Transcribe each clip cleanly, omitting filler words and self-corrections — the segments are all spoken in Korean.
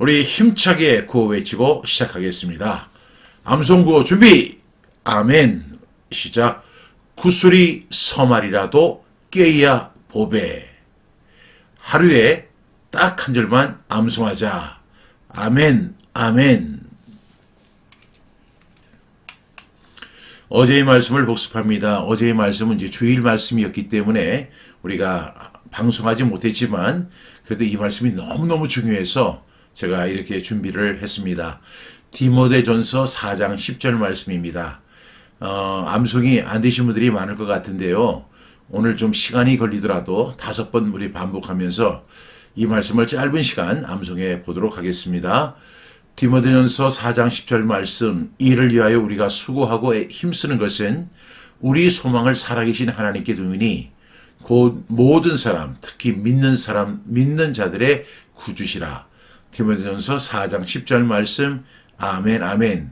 우리 힘차게 구호 외치고 시작하겠습니다. 암송구호 준비! 아멘! 시작! 구슬이 서말이라도 꿰야 보배. 하루에 딱 한 절만 암송하자. 아멘, 아멘. 어제의 말씀을 복습합니다. 어제의 말씀은 이제 주일 말씀이었기 때문에 우리가 방송하지 못했지만 그래도 이 말씀이 너무너무 중요해서 제가 이렇게 준비를 했습니다. 디모데전서 4장 10절 말씀입니다. 암송이 안 되신 분들이 많을 것 같은데요. 오늘 좀 시간이 걸리더라도 5번 우리 반복하면서 이 말씀을 짧은 시간 암송해 보도록 하겠습니다. 디모데전서 4장 10절 말씀, 이를 위하여 우리가 수고하고 힘쓰는 것은 우리 소망을 살아계신 하나님께 두미니 곧 모든 사람, 특히 믿는 자들의 구주시라. 디모데전서 4장 10절 말씀, 아멘, 아멘.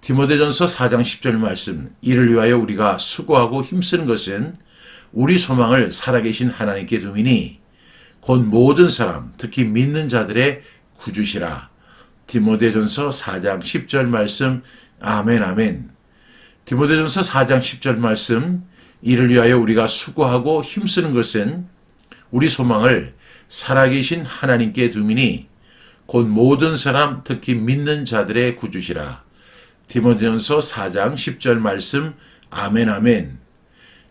디모데전서 4장 10절 말씀, 이를 위하여 우리가 수고하고 힘쓰는 것은 우리 소망을 살아계신 하나님께 두미니 곧 모든 사람, 특히 믿는 자들의 구주시라. 디모데전서 4장 10절 말씀, 아멘, 아멘. 디모데전서 4장 10절 말씀, 이를 위하여 우리가 수고하고 힘쓰는 것은 우리 소망을 살아계신 하나님께 두미니 곧 모든 사람, 특히 믿는 자들의 구주시라. 디모데전서 4장 10절 말씀, 아멘, 아멘.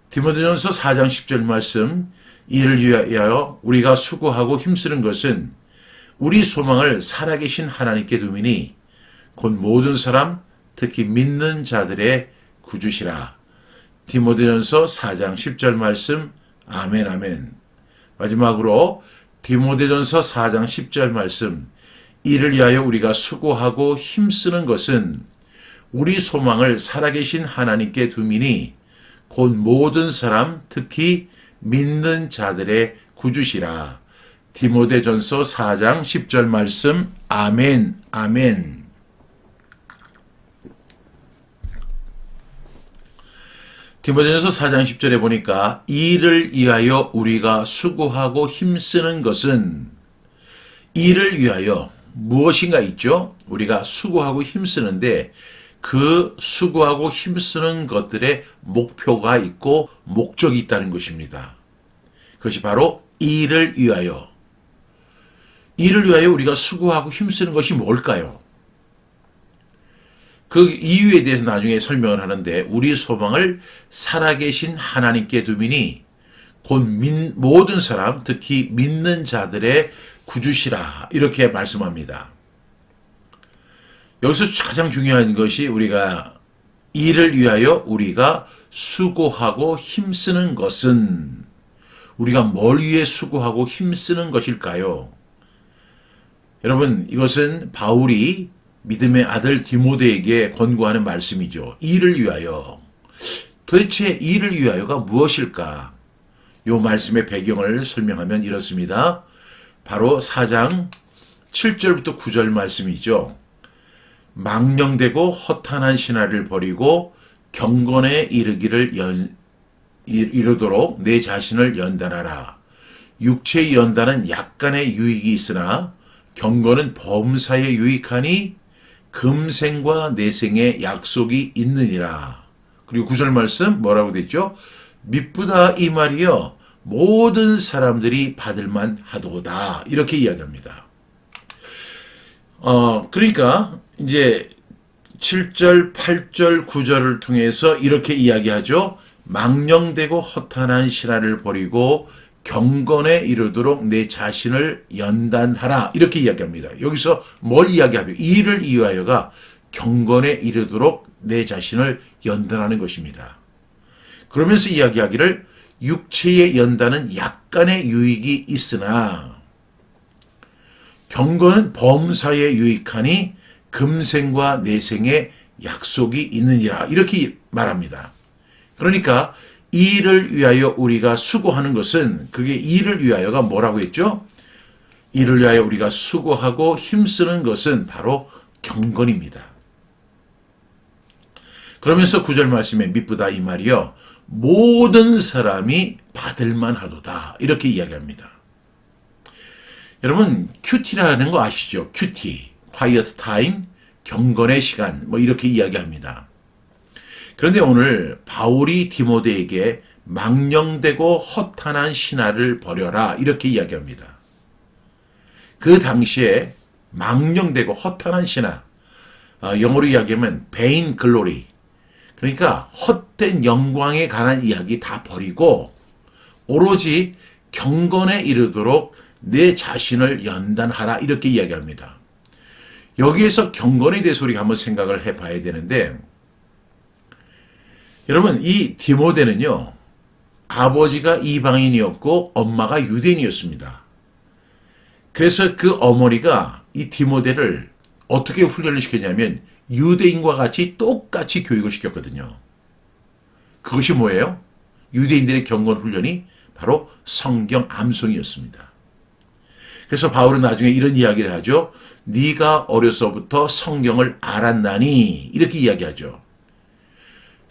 디모데전서 4장 10절 말씀, 이를 위하여 우리가 수고하고 힘쓰는 것은 우리 소망을 살아계신 하나님께 두미니 곧 모든 사람, 특히 믿는 자들의 구주시라. 디모데전서 4장 10절 말씀, 아멘, 아멘. 마지막으로 디모데전서 4장 10절 말씀, 이를 위하여 우리가 수고하고 힘쓰는 것은 우리 소망을 살아계신 하나님께 두미니 곧 모든 사람, 특히 믿는 자들의 구주시라. 디모데전서 4장 10절 말씀, 아멘, 아멘. 디모데전서 4장 10절에 보니까 이를 위하여 우리가 수고하고 힘쓰는 것은, 이를 위하여 무엇인가 있죠? 우리가 수고하고 힘쓰는데 그 수고하고 힘쓰는 것들의 목표가 있고 목적이 있다는 것입니다. 그것이 바로 이를 위하여. 이를 위하여 우리가 수고하고 힘쓰는 것이 뭘까요? 그 이유에 대해서 나중에 설명을 하는데 우리 소망을 살아계신 하나님께 두미니 곧 모든 사람, 특히 믿는 자들의 구주시라. 이렇게 말씀합니다. 여기서 가장 중요한 것이 우리가 이를 위하여 우리가 수고하고 힘쓰는 것은 우리가 뭘 위해 수고하고 힘쓰는 것일까요? 여러분, 이것은 바울이 믿음의 아들 디모데에게 권고하는 말씀이죠. 이를 위하여. 도대체 이를 위하여가 무엇일까? 이 말씀의 배경을 설명하면 이렇습니다. 바로 4장 7절부터 9절 말씀이죠. 망령되고 허탄한 신화를 버리고 경건에 이르도록 내 자신을 연단하라. 육체의 연단은 약간의 유익이 있으나 경건은 범사에 유익하니 금생과 내생의 약속이 있느니라. 그리고 9절 말씀 뭐라고 됐죠? 미쁘다 이 말이여 모든 사람들이 받을만 하도다. 이렇게 이야기합니다. 그러니까 이제 7절, 8절, 9절을 통해서 이렇게 이야기하죠. 망령되고 허탄한 신화를 버리고 경건에 이르도록 내 자신을 연단하라. 이렇게 이야기합니다. 여기서 뭘 이야기하며 이를 위하여가 경건에 이르도록 내 자신을 연단하는 것입니다. 그러면서 이야기하기를 육체의 연단은 약간의 유익이 있으나 경건은 범사에 유익하니 금생과 내생의 약속이 있느니라. 이렇게 말합니다. 그러니까 이를 위하여 우리가 수고하는 것은 그게 이를 위하여가 뭐라고 했죠? 이를 위하여 우리가 수고하고 힘쓰는 것은 바로 경건입니다. 그러면서 9절 말씀에 미쁘다 이 말이요. 모든 사람이 받을만 하도다. 이렇게 이야기합니다. 여러분 큐티라는 거 아시죠? 큐티, quiet time, 경건의 시간 뭐 이렇게 이야기합니다. 그런데 오늘 바울이 디모데에게 망령되고 허탄한 신화를 버려라 이렇게 이야기합니다. 그 당시에 망령되고 허탄한 신화, 영어로 이야기하면 vain glory, 그러니까 헛된 영광에 관한 이야기 다 버리고 오로지 경건에 이르도록 내 자신을 연단하라 이렇게 이야기합니다. 여기에서 경건에 대해서 우리가 한번 생각을 해봐야 되는데, 여러분 이 디모데는요 아버지가 이방인이었고 엄마가 유대인이었습니다. 그래서 그 어머니가 이 디모데를 어떻게 훈련을 시켰냐면 유대인과 같이 똑같이 교육을 시켰거든요. 그것이 뭐예요? 유대인들의 경건 훈련이 바로 성경 암송이었습니다. 그래서 바울은 나중에 이런 이야기를 하죠. 네가 어려서부터 성경을 알았나니 이렇게 이야기하죠.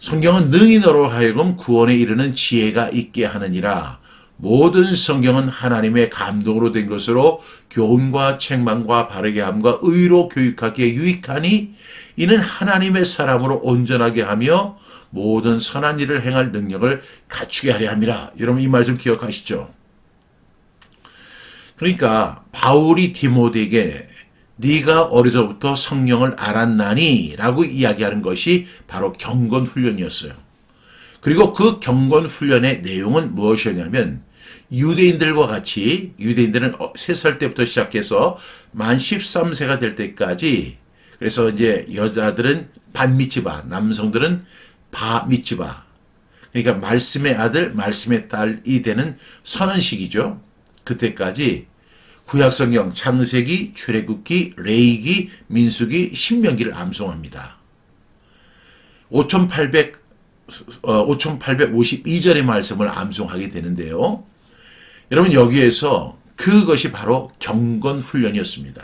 성경은 능히 너로 하여금 구원에 이르는 지혜가 있게 하느니라. 모든 성경은 하나님의 감동으로 된 것으로 교훈과 책망과 바르게 함과 의로 교육하기에 유익하니 이는 하나님의 사람으로 온전하게 하며 모든 선한 일을 행할 능력을 갖추게 하려 함이라. 여러분 이 말씀 기억하시죠? 그러니까 바울이 디모데에게 네가 어려서부터 성경을 알았나니 라고 이야기하는 것이 바로 경건 훈련이었어요. 그리고 그 경건 훈련의 내용은 무엇이었냐면 유대인들과 같이, 유대인들은 3살 때부터 시작해서 만 13세가 될 때까지, 그래서 이제 여자들은 반미츠바, 남성들은 바미츠바, 그러니까 말씀의 아들, 말씀의 딸이 되는 선언식이죠. 그때까지 구약성경 창세기, 출애굽기, 레위기, 민수기, 신명기를 암송합니다. 5852절의 말씀을 암송하게 되는데요. 여러분 여기에서 그것이 바로 경건 훈련이었습니다.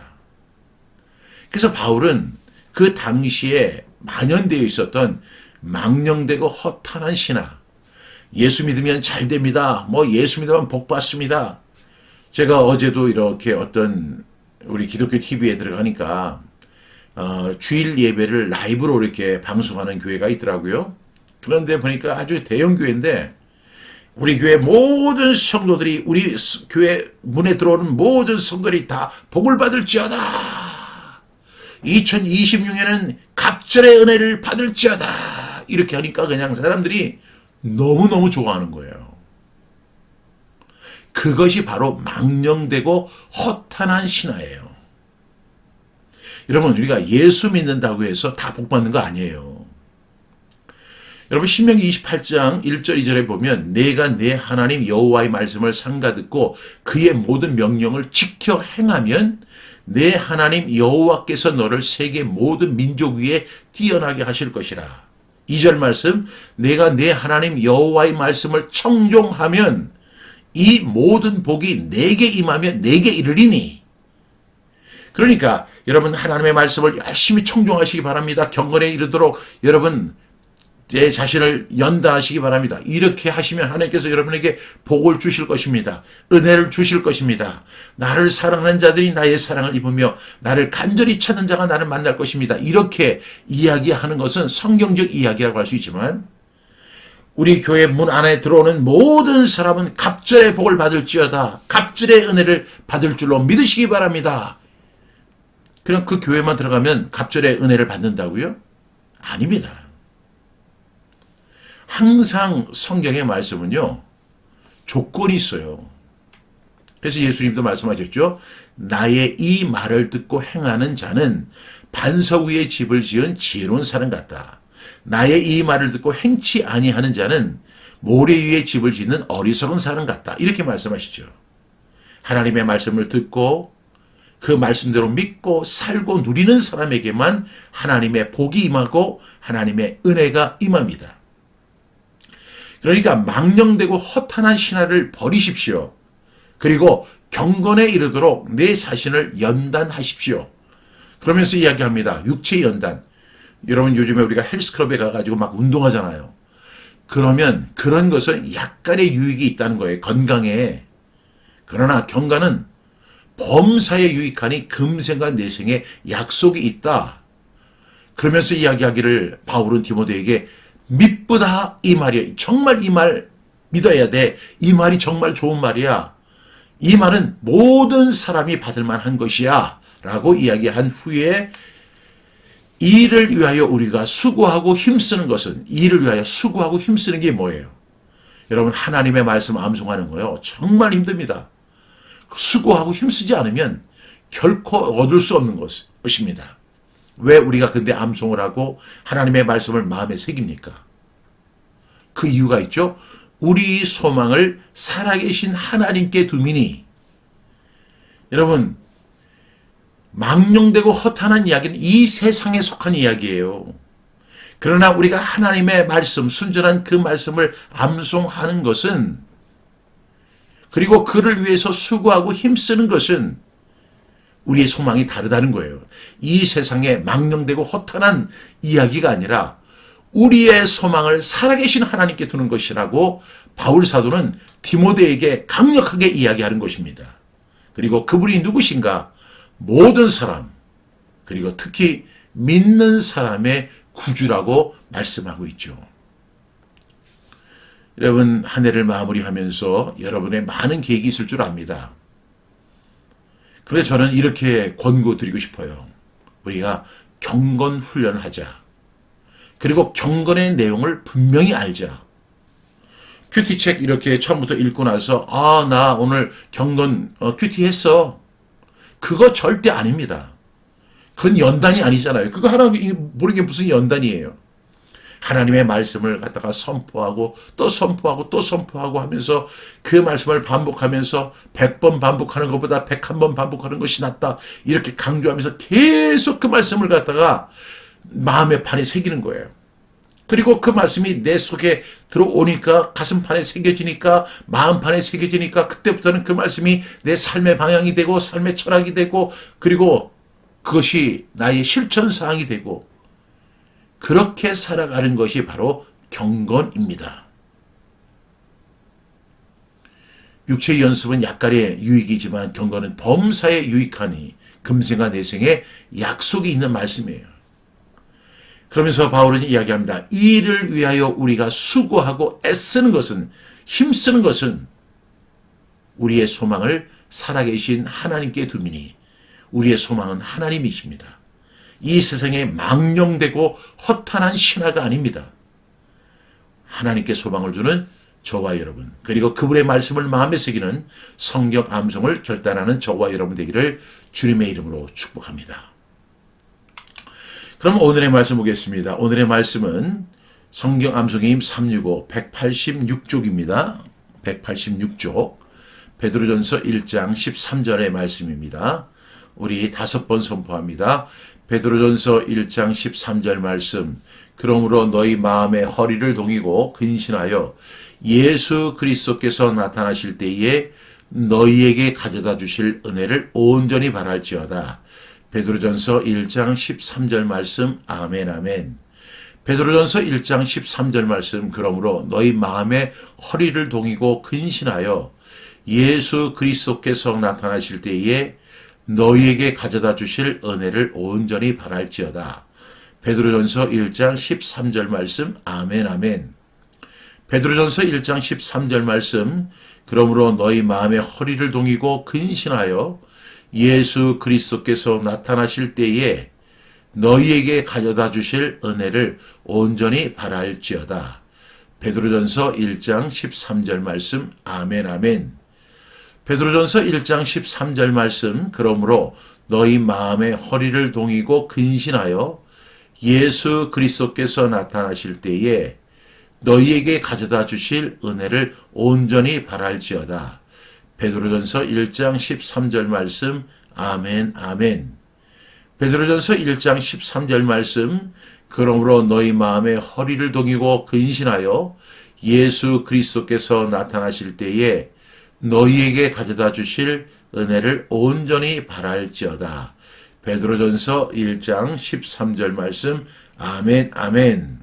그래서 바울은 그 당시에 만연되어 있었던 망령되고 허탄한 신화, 예수 믿으면 잘 됩니다. 뭐 예수 믿으면 복 받습니다. 제가 어제도 이렇게 어떤 우리 기독교 TV에 들어가니까 주일 예배를 라이브로 이렇게 방송하는 교회가 있더라고요. 그런데 보니까 아주 대형 교회인데 우리 교회 모든 성도들이, 우리 교회 문에 들어오는 모든 성도들이 다 복을 받을지어다. 2026년에는 갑절의 은혜를 받을지어다. 이렇게 하니까 그냥 사람들이 너무너무 좋아하는 거예요. 그것이 바로 망령되고 허탄한 신화예요. 여러분 우리가 예수 믿는다고 해서 다 복 받는 거 아니에요. 여러분 신명기 28장 1절 2절에 보면 내가 내 하나님 여호와의 말씀을 삼가 듣고 그의 모든 명령을 지켜 행하면 내 하나님 여호와께서 너를 세계 모든 민족 위에 뛰어나게 하실 것이라. 2절 말씀, 내가 내 하나님 여호와의 말씀을 청종하면 이 모든 복이 내게 임하면 내게 이르리니. 그러니까 여러분 하나님의 말씀을 열심히 청종하시기 바랍니다. 경건에 이르도록 여러분 내 자신을 연단하시기 바랍니다. 이렇게 하시면 하나님께서 여러분에게 복을 주실 것입니다. 은혜를 주실 것입니다. 나를 사랑하는 자들이 나의 사랑을 입으며 나를 간절히 찾는 자가 나를 만날 것입니다. 이렇게 이야기하는 것은 성경적 이야기라고 할 수 있지만 우리 교회 문 안에 들어오는 모든 사람은 갑절의 복을 받을지어다. 갑절의 은혜를 받을 줄로 믿으시기 바랍니다. 그럼 그 교회만 들어가면 갑절의 은혜를 받는다고요? 아닙니다. 항상 성경의 말씀은요, 조건이 있어요. 그래서 예수님도 말씀하셨죠. 나의 이 말을 듣고 행하는 자는 반석 위에 집을 지은 지혜로운 사람 같다. 나의 이 말을 듣고 행치 아니하는 자는 모래 위에 집을 짓는 어리석은 사람 같다. 이렇게 말씀하시죠. 하나님의 말씀을 듣고 그 말씀대로 믿고 살고 누리는 사람에게만 하나님의 복이 임하고 하나님의 은혜가 임합니다. 그러니까 망령되고 허탄한 신화를 버리십시오. 그리고 경건에 이르도록 내 자신을 연단하십시오. 그러면서 이야기합니다. 육체 연단. 여러분 요즘에 우리가 헬스클럽에 가가지고 막 운동하잖아요. 그러면 그런 것은 약간의 유익이 있다는 거예요. 건강에. 그러나 경건은 범사에 유익하니 금생과 내생에 약속이 있다. 그러면서 이야기하기를 바울은 디모데에게 믿보다 이 말이야. 정말 이 말 믿어야 돼. 이 말이 정말 좋은 말이야. 이 말은 모든 사람이 받을 만한 것이야. 라고 이야기한 후에 이를 위하여 우리가 수고하고 힘쓰는 것은 이를 위하여 수고하고 힘쓰는 게 뭐예요? 여러분 하나님의 말씀 암송하는 거요. 정말 힘듭니다. 수고하고 힘쓰지 않으면 결코 얻을 수 없는 것입니다. 왜 우리가 근데 암송을 하고 하나님의 말씀을 마음에 새깁니까? 그 이유가 있죠. 우리 소망을 살아계신 하나님께 두미니. 여러분 망령되고 허탄한 이야기는 이 세상에 속한 이야기예요. 그러나 우리가 하나님의 말씀, 순전한 그 말씀을 암송하는 것은, 그리고 그를 위해서 수고하고 힘쓰는 것은 우리의 소망이 다르다는 거예요. 이 세상에 망령되고 허탄한 이야기가 아니라 우리의 소망을 살아계신 하나님께 두는 것이라고 바울 사도는 디모데에게 강력하게 이야기하는 것입니다. 그리고 그분이 누구신가? 모든 사람, 그리고 특히 믿는 사람의 구주라고 말씀하고 있죠. 여러분 한 해를 마무리하면서 여러분의 많은 계획이 있을 줄 압니다. 그런데 저는 이렇게 권고드리고 싶어요. 우리가 경건 훈련을 하자. 그리고 경건의 내용을 분명히 알자. 큐티책 이렇게 처음부터 읽고 나서 나 오늘 경건 큐티 했어. 그거 절대 아닙니다. 그건 연단이 아니잖아요. 그거 하나님 모르게 무슨 연단이에요. 하나님의 말씀을 갖다가 선포하고 또 선포하고 또 선포하고 하면서 그 말씀을 반복하면서 100번 반복하는 것보다 101번 반복하는 것이 낫다. 이렇게 강조하면서 계속 그 말씀을 갖다가 마음의 판에 새기는 거예요. 그리고 그 말씀이 내 속에 들어오니까 가슴판에 새겨지니까 마음판에 새겨지니까 그때부터는 그 말씀이 내 삶의 방향이 되고 삶의 철학이 되고 그리고 그것이 나의 실천사항이 되고 그렇게 살아가는 것이 바로 경건입니다. 육체의 연습은 약간의 유익이지만 경건은 범사에 유익하니 금생과 내생에 약속이 있는 말씀이에요. 그러면서 바울은 이야기합니다. 이를 위하여 우리가 수고하고 애쓰는 것은, 힘쓰는 것은 우리의 소망을 살아계신 하나님께 두미니 우리의 소망은 하나님이십니다. 이 세상에 망령되고 허탄한 신화가 아닙니다. 하나님께 소망을 두는 저와 여러분, 그리고 그분의 말씀을 마음에 새기는 성경 암송을 결단하는 저와 여러분 되기를 주님의 이름으로 축복합니다. 그럼 오늘의 말씀 보겠습니다. 오늘의 말씀은 성경 암송의 힘 365 186쪽입니다. 186쪽 베드로전서 1장 13절의 말씀입니다. 우리 5번 선포합니다. 베드로전서 1장 13절 말씀. 그러므로 너희 마음의 허리를 동이고 근신하여 예수 그리스도께서 나타나실 때에 너희에게 가져다 주실 은혜를 온전히 바랄지어다. 베드로전서 1장 13절 말씀. 아멘 아멘. 베드로전서 1장 13절 말씀. 그러므로 너희 마음의 허리를 동이고 근신하여 예수 그리스도께서 나타나실 때에 너희에게 가져다 주실 은혜를 온전히 바랄지어다. 베드로전서 1장 13절 말씀. 아멘 아멘. 베드로전서 1장 13절 말씀. 그러므로 너희 마음의 허리를 동이고 근신하여 예수 그리스도께서 나타나실 때에 너희에게 가져다 주실 은혜를 온전히 바랄지어다. 베드로전서 1장 13절 말씀. 아멘 아멘. 베드로전서 1장 13절 말씀. 그러므로 너희 마음의 허리를 동이고 근신하여 예수 그리스도께서 나타나실 때에 너희에게 가져다 주실 은혜를 온전히 바랄지어다. 베드로전서 1장 13절 말씀. 아멘 아멘. 베드로전서 1장 13절 말씀. 그러므로 너희 마음의 허리를 동이고 근신하여 예수 그리스도께서 나타나실 때에 너희에게 가져다 주실 은혜를 온전히 바랄지어다. 베드로전서 1장 13절 말씀. 아멘 아멘.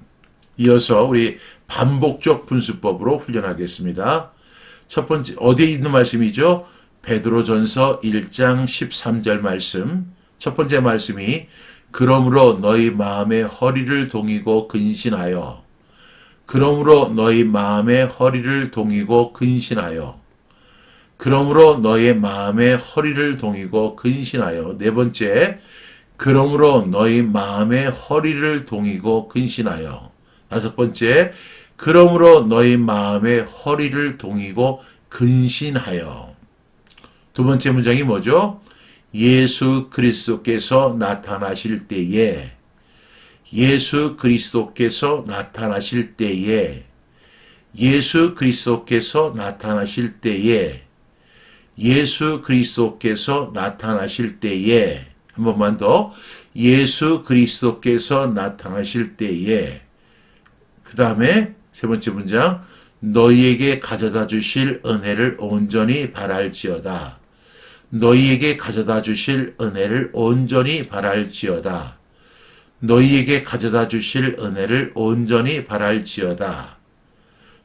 이어서 우리 반복적 분수법으로 훈련하겠습니다. 첫 번째 어디에 있는 말씀이죠? 베드로전서 1장 13절 말씀. 첫 번째 말씀이 그러므로 너희 마음의 허리를 동이고 근신하여. 그러므로 너희 마음의 허리를 동이고 근신하여. 그러므로 너의 마음의 허리를 동이고 근신하여. 네 번째, 그러므로 너희 마음의 허리를 동이고 근신하여. 다섯 번째, 그러므로 너희 마음의 허리를 동이고 근신하여. 두 번째 문장이 뭐죠? 예수 그리스도께서 나타나실 때에, 예수 그리스도께서 나타나실 때에, 예수 그리스도께서 나타나실 때에, 예수 그리스도께서 나타나실 때에. 한 번만 더. 예수 그리스도께서 나타나실 때에. 그 다음에 세 번째 문장. 너희에게 가져다 주실 은혜를 온전히 바랄지어다. 너희에게 가져다 주실 은혜를 온전히 바랄지어다. 너희에게 가져다 주실 은혜를 온전히 바랄지어다.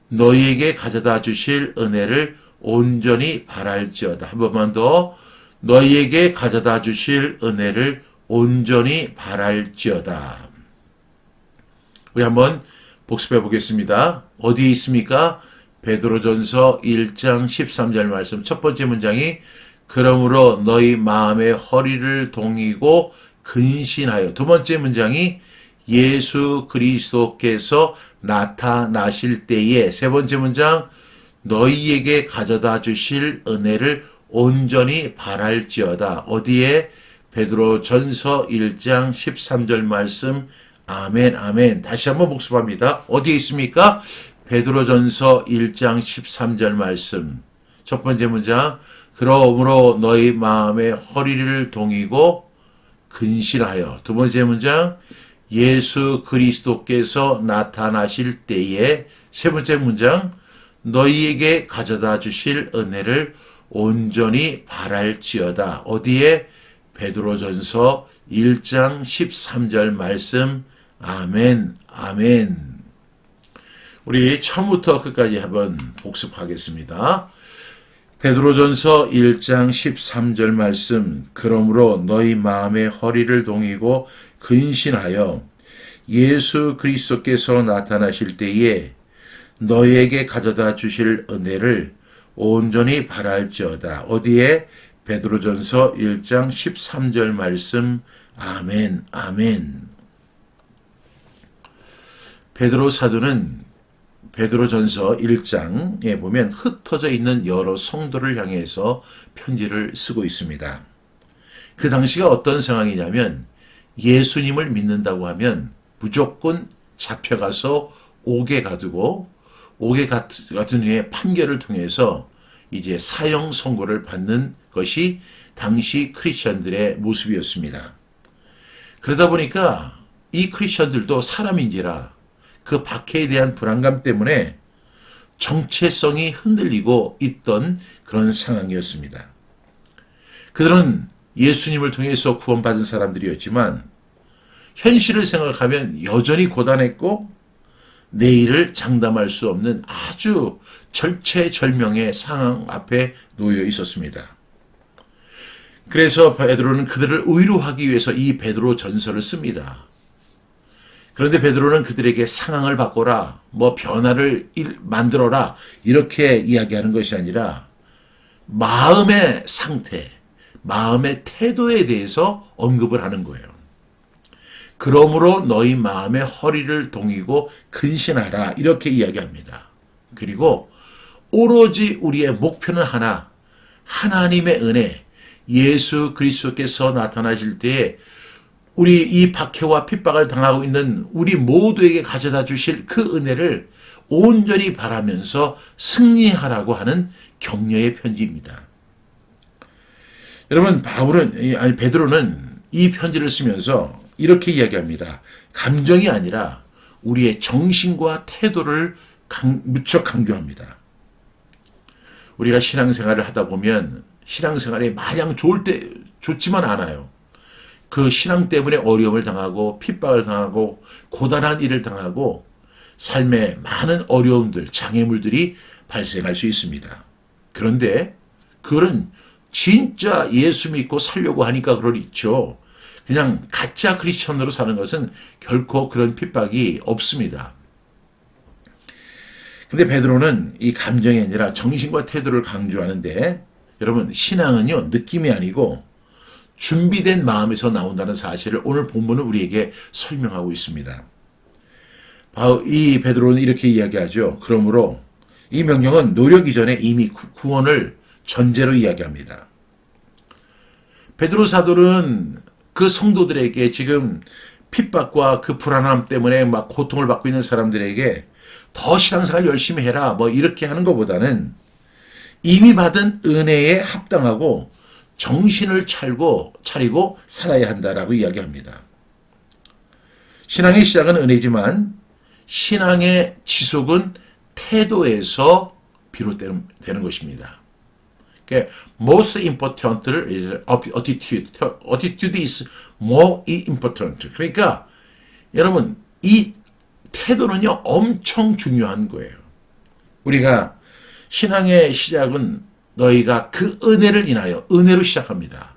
너희에게 가져다 주실 은혜를 온전히 바랄지어다. 한 번만 더. 너희에게 가져다 주실 은혜를 온전히 바랄지어다. 우리 한번 복습해 보겠습니다. 어디에 있습니까? 베드로전서 1장 13절 말씀. 첫 번째 문장이 그러므로 너희 마음의 허리를 동이고 근신하여. 두 번째 문장이 예수 그리스도께서 나타나실 때에. 세 번째 문장 너희에게 가져다 주실 은혜를 온전히 바랄지어다. 어디에? 베드로전서 1장 13절 말씀. 아멘, 아멘. 다시 한번 복습합니다. 어디에 있습니까? 베드로전서 1장 13절 말씀. 첫 번째 문장. 그러므로 너희 마음의 허리를 동이고 근신하여. 두 번째 문장. 예수 그리스도께서 나타나실 때에. 세 번째 문장. 너희에게 가져다 주실 은혜를 온전히 바랄지어다. 어디에? 베드로전서 1장 13절 말씀. 아멘, 아멘. 우리 처음부터 끝까지 한번 복습하겠습니다. 베드로전서 1장 13절 말씀. 그러므로 너희 마음의 허리를 동이고 근신하여 예수 그리스도께서 나타나실 때에 너희에게 가져다 주실 은혜를 온전히 바랄지어다. 어디에? 베드로전서 1장 13절 말씀. 아멘, 아멘. 베드로 사도는 베드로전서 1장에 보면 흩어져 있는 여러 성도를 향해서 편지를 쓰고 있습니다. 그 당시가 어떤 상황이냐면 예수님을 믿는다고 하면 무조건 잡혀가서 옥에 가두고 옥에 같은 후에 판결을 통해서 이제 사형 선고를 받는 것이 당시 크리스천들의 모습이었습니다. 그러다 보니까 이 크리스천들도 사람인지라 그 박해에 대한 불안감 때문에 정체성이 흔들리고 있던 그런 상황이었습니다. 그들은 예수님을 통해서 구원받은 사람들이었지만 현실을 생각하면 여전히 고단했고 내일을 장담할 수 없는 아주 절체절명의 상황 앞에 놓여 있었습니다. 그래서 베드로는 그들을 위로하기 위해서 이 베드로 전서를 씁니다. 그런데 베드로는 그들에게 상황을 바꿔라, 변화를 만들어라 이렇게 이야기하는 것이 아니라 마음의 상태, 마음의 태도에 대해서 언급을 하는 거예요. 그러므로 너희 마음의 허리를 동이고 근신하라 이렇게 이야기합니다. 그리고 오로지 우리의 목표는 하나, 하나님의 은혜, 예수 그리스도께서 나타나실 때에 우리 이 박해와 핍박을 당하고 있는 우리 모두에게 가져다 주실 그 은혜를 온전히 바라면서 승리하라고 하는 격려의 편지입니다. 여러분, 베드로는 이 편지를 쓰면서 이렇게 이야기합니다. 감정이 아니라 우리의 정신과 태도를 무척 강조합니다. 우리가 신앙생활을 하다 보면 신앙생활이 마냥 좋지만 않아요. 그 신앙 때문에 어려움을 당하고 핍박을 당하고 고단한 일을 당하고 삶에 많은 어려움들, 장애물들이 발생할 수 있습니다. 그런데 그거는 진짜 예수 믿고 살려고 하니까 그러겠죠. 그냥 가짜 크리스천으로 사는 것은 결코 그런 핍박이 없습니다. 근데 베드로는 이 감정이 아니라 정신과 태도를 강조하는데, 여러분, 신앙은요, 느낌이 아니고 준비된 마음에서 나온다는 사실을 오늘 본문은 우리에게 설명하고 있습니다. 이 베드로는 이렇게 이야기하죠. 그러므로 이 명령은 노력 이전에 이미 구원을 전제로 이야기합니다. 베드로 사도는 그 성도들에게 지금 핍박과 그 불안함 때문에 막 고통을 받고 있는 사람들에게 더 신앙생활 열심히 해라 뭐 이렇게 하는 것보다는 이미 받은 은혜에 합당하고 정신을 차리고 살아야 한다라고 이야기합니다. 신앙의 시작은 은혜지만 신앙의 지속은 태도에서 비롯되는 것입니다. Most important를 attitude. Attitude is more important. 그러니까 여러분 이 태도는요 엄청 중요한 거예요. 우리가 신앙의 시작은 너희가 그 은혜를 인하여 은혜로 시작합니다.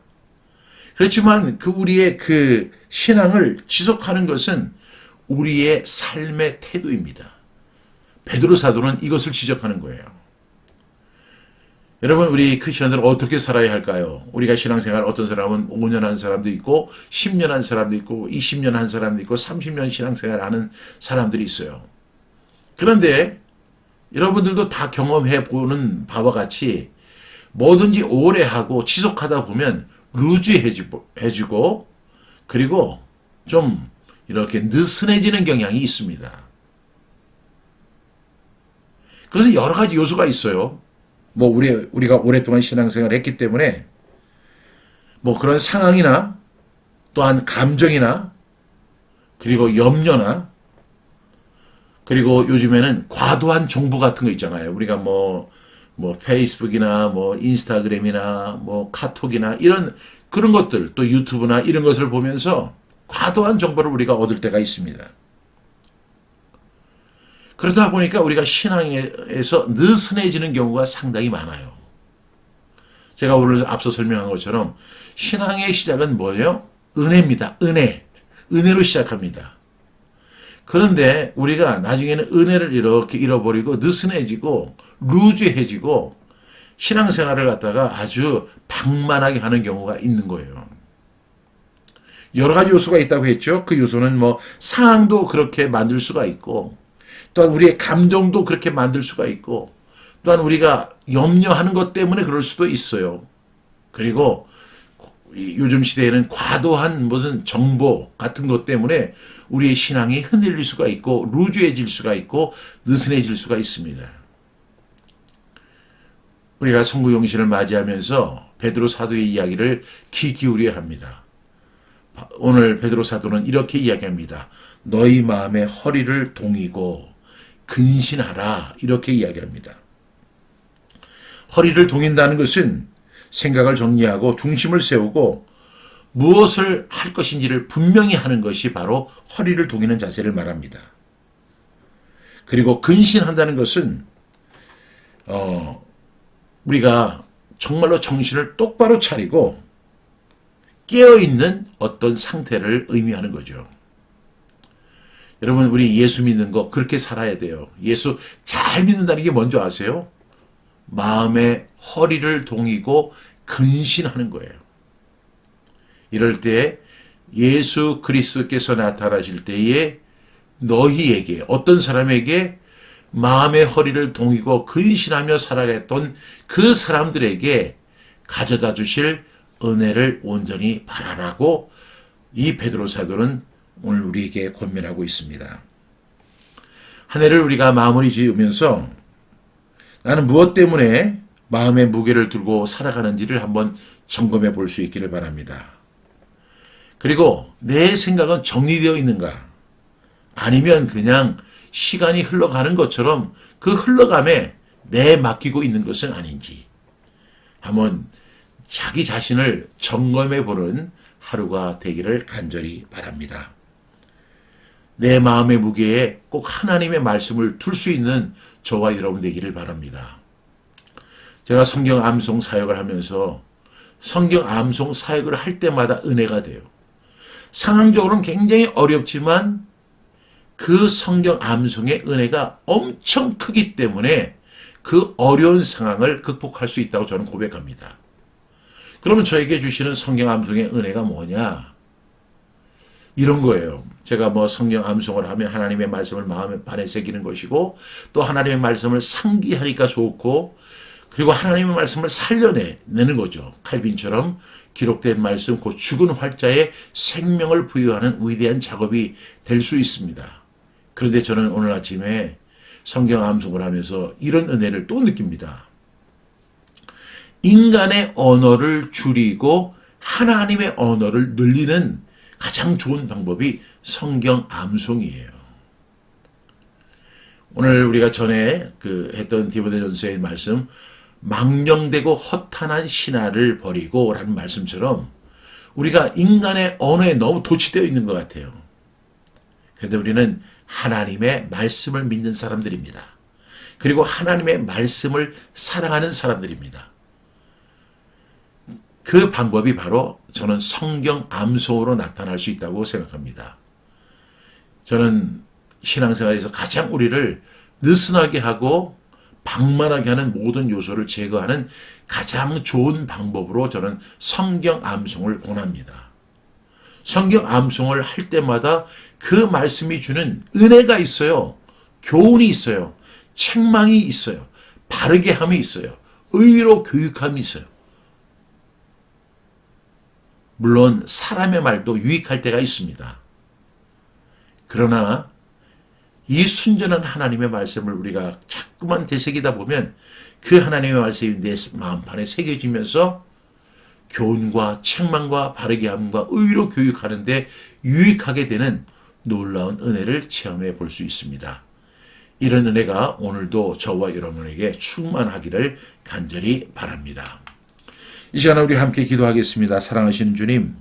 그렇지만 우리의 그 신앙을 지속하는 것은 우리의 삶의 태도입니다. 베드로 사도는 이것을 지적하는 거예요. 여러분, 우리 크리스천들은 어떻게 살아야 할까요? 우리가 신앙생활 어떤 사람은 5년 한 사람도 있고 10년 한 사람도 있고 20년 한 사람도 있고 30년 신앙생활 하는 사람들이 있어요. 그런데 여러분들도 다 경험해 보는 바와 같이 뭐든지 오래 하고 지속하다 보면 루즈해지고 그리고 좀 이렇게 느슨해지는 경향이 있습니다. 그래서 여러 가지 요소가 있어요. 뭐 우리가 오랫동안 신앙생활을 했기 때문에 뭐 그런 상황이나 또한 감정이나 그리고 염려나 그리고 요즘에는 과도한 정보 같은 거 있잖아요. 우리가 뭐 페이스북이나 뭐 인스타그램이나 뭐 카톡이나 이런 그런 것들 또 유튜브나 이런 것을 보면서 과도한 정보를 우리가 얻을 때가 있습니다. 그러다 보니까 우리가 신앙에서 느슨해지는 경우가 상당히 많아요. 제가 오늘 앞서 설명한 것처럼 신앙의 시작은 뭐예요? 은혜입니다. 은혜로 시작합니다. 그런데 우리가 나중에는 은혜를 이렇게 잃어버리고 느슨해지고 루즈해지고 신앙생활을 갖다가 아주 방만하게 하는 경우가 있는 거예요. 여러 가지 요소가 있다고 했죠. 그 요소는 뭐 상황도 그렇게 만들 수가 있고 또한 우리의 감정도 그렇게 만들 수가 있고 또한 우리가 염려하는 것 때문에 그럴 수도 있어요. 그리고 요즘 시대에는 과도한 무슨 정보 같은 것 때문에 우리의 신앙이 흔들릴 수가 있고 루즈해질 수가 있고 느슨해질 수가 있습니다. 우리가 성구용신을 맞이하면서 베드로 사도의 이야기를 귀 기울여야 합니다. 오늘 베드로 사도는 이렇게 이야기합니다. 너희 마음의 허리를 동이고 근신하라 이렇게 이야기합니다. 허리를 동인다는 것은 생각을 정리하고 중심을 세우고 무엇을 할 것인지를 분명히 하는 것이 바로 허리를 동이는 자세를 말합니다. 그리고 근신한다는 것은 우리가 정말로 정신을 똑바로 차리고 깨어있는 어떤 상태를 의미하는 거죠. 여러분 우리 예수 믿는 거 그렇게 살아야 돼요. 예수 잘 믿는다는 게 뭔지 아세요? 마음의 허리를 동이고 근신하는 거예요. 이럴 때 예수 그리스도께서 나타나실 때에 너희에게 어떤 사람에게 마음의 허리를 동이고 근신하며 살아갔던 그 사람들에게 가져다 주실 은혜를 온전히 바라라고 이 베드로 사도는 오늘 우리에게 권면하고 있습니다. 한 해를 우리가 마무리 지으면서 나는 무엇 때문에 마음의 무게를 들고 살아가는지를 한번 점검해 볼 수 있기를 바랍니다. 그리고 내 생각은 정리되어 있는가? 아니면 그냥 시간이 흘러가는 것처럼 그 흘러감에 내 맡기고 있는 것은 아닌지 한번 자기 자신을 점검해 보는 하루가 되기를 간절히 바랍니다. 내 마음의 무게에 꼭 하나님의 말씀을 둘 수 있는 저와 여러분 되기를 바랍니다. 제가 성경 암송 사역을 하면서 성경 암송 사역을 할 때마다 은혜가 돼요. 상황적으로는 굉장히 어렵지만 그 성경 암송의 은혜가 엄청 크기 때문에 그 어려운 상황을 극복할 수 있다고 저는 고백합니다. 그러면 저에게 주시는 성경 암송의 은혜가 뭐냐? 이런 거예요. 제가 뭐 성경 암송을 하면 하나님의 말씀을 마음에 반에 새기는 것이고, 또 하나님의 말씀을 상기하니까 좋고, 그리고 하나님의 말씀을 살려내는 거죠. 칼빈처럼 기록된 말씀, 곧 죽은 활자에 생명을 부여하는 위대한 작업이 될 수 있습니다. 그런데 저는 오늘 아침에 성경 암송을 하면서 이런 은혜를 또 느낍니다. 인간의 언어를 줄이고 하나님의 언어를 늘리는 가장 좋은 방법이 성경 암송이에요. 오늘 우리가 전에 했던 디모데전서의 말씀, 망령되고 허탄한 신화를 버리고 라는 말씀처럼 우리가 인간의 언어에 너무 도취되어 있는 것 같아요. 그런데 우리는 하나님의 말씀을 믿는 사람들입니다. 그리고 하나님의 말씀을 사랑하는 사람들입니다. 그 방법이 바로 저는 성경 암송으로 나타날 수 있다고 생각합니다. 저는 신앙생활에서 가장 우리를 느슨하게 하고 방만하게 하는 모든 요소를 제거하는 가장 좋은 방법으로 저는 성경 암송을 권합니다. 성경 암송을 할 때마다 그 말씀이 주는 은혜가 있어요. 교훈이 있어요. 책망이 있어요. 바르게 함이 있어요. 의로 교육함이 있어요. 물론 사람의 말도 유익할 때가 있습니다. 그러나 이 순전한 하나님의 말씀을 우리가 자꾸만 되새기다 보면 그 하나님의 말씀이 내 마음판에 새겨지면서 교훈과 책망과 바르게 함과 의로 교육하는 데 유익하게 되는 놀라운 은혜를 체험해 볼 수 있습니다. 이런 은혜가 오늘도 저와 여러분에게 충만하기를 간절히 바랍니다. 이 시간에 우리 함께 기도하겠습니다. 사랑하시는 주님,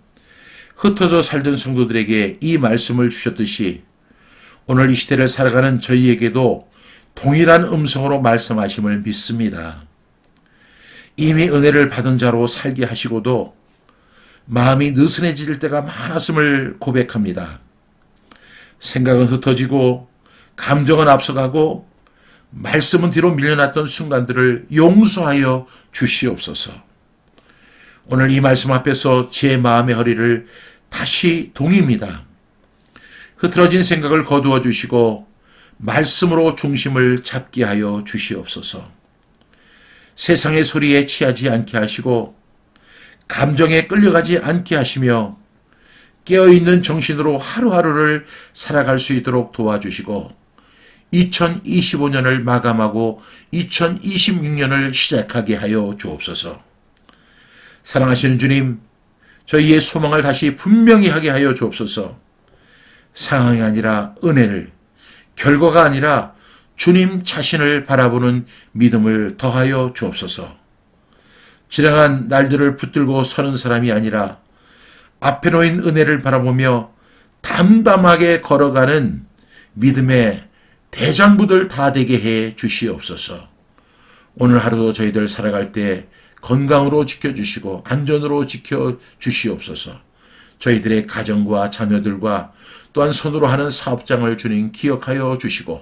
흩어져 살던 성도들에게 이 말씀을 주셨듯이 오늘 이 시대를 살아가는 저희에게도 동일한 음성으로 말씀하심을 믿습니다. 이미 은혜를 받은 자로 살게 하시고도 마음이 느슨해질 때가 많았음을 고백합니다. 생각은 흩어지고 감정은 앞서가고 말씀은 뒤로 밀려났던 순간들을 용서하여 주시옵소서. 오늘 이 말씀 앞에서 제 마음의 허리를 다시 동입니다. 흐트러진 생각을 거두어 주시고 말씀으로 중심을 잡게 하여 주시옵소서. 세상의 소리에 취하지 않게 하시고 감정에 끌려가지 않게 하시며 깨어있는 정신으로 하루하루를 살아갈 수 있도록 도와주시고 2025년을 마감하고 2026년을 시작하게 하여 주옵소서. 사랑하시는 주님, 저희의 소망을 다시 분명히 하게 하여 주옵소서. 상황이 아니라 은혜를, 결과가 아니라 주님 자신을 바라보는 믿음을 더하여 주옵소서. 지나간 날들을 붙들고 서는 사람이 아니라 앞에 놓인 은혜를 바라보며 담담하게 걸어가는 믿음의 대장부들 다 되게 해 주시옵소서. 오늘 하루도 저희들 살아갈 때 건강으로 지켜주시고 안전으로 지켜주시옵소서. 저희들의 가정과 자녀들과 또한 손으로 하는 사업장을 주님 기억하여 주시고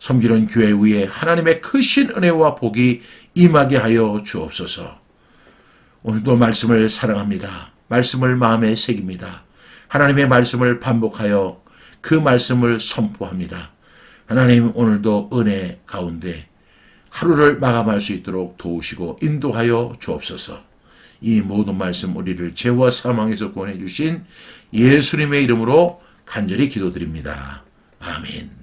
섬기는 교회 위에 하나님의 크신 은혜와 복이 임하게 하여 주옵소서. 오늘도 말씀을 사랑합니다. 말씀을 마음에 새깁니다. 하나님의 말씀을 반복하여 그 말씀을 선포합니다. 하나님, 오늘도 은혜 가운데 하루를 마감할 수 있도록 도우시고 인도하여 주옵소서. 이 모든 말씀 우리를 죄와 사망에서 구원해 주신 예수님의 이름으로 간절히 기도드립니다. 아멘.